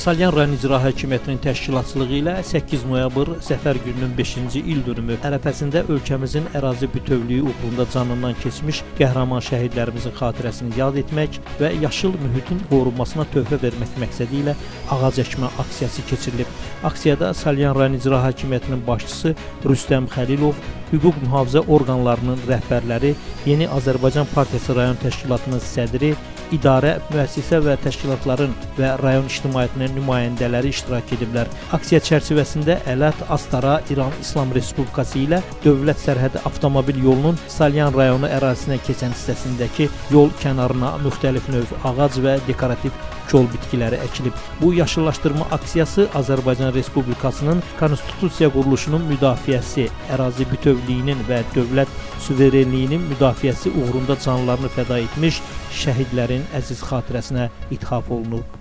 Salyan rayon İcra Hakimiyyətinin təşkilatçılığı ilə 8 noyabr Səfər gününün 5-ci ildönümü ərəfəsində ölkəmizin ərazi bütövlüyü uğrunda canından keçmiş qəhrəman şəhidlərimizin xatirəsini yad etmək və yaşıl mühitin qorunmasına töhfə vermək məqsədi ilə ağac əkmə aksiyası keçirilib. Aksiyada Salyan rayon İcra Hakimiyyətinin başçısı Rüstəm Xəlilov, hüquq mühafizə orqanlarının rəhbərləri, Yeni Azərbaycan Partiyası rayon təşkilatının sədri, idarə, müəssisə və təşkilatların və rayon ictimaiyyətinin nümayəndələri iştirak ediblər. Aksiya çərçivəsində Ələt, Astara, İran İslam Respublikası ilə dövlət sərhədi avtomobil yolunun Salyan rayonu ərazisinə keçən hissəsindəki yol kənarına müxtəlif növ ağac və dekorativ kol bitkiləri əkilib. Bu yaşıllaşdırma aksiyası Azərbaycan Respublikasının konstitusiya quruluşunun müdafiəsi, ərazi bütövlüyünün və dövlət suverenliyinin müdafiəsi uğrunda canlarını fəda etmiş şəhidlərin əziz xatirəsinə ithaf olunub.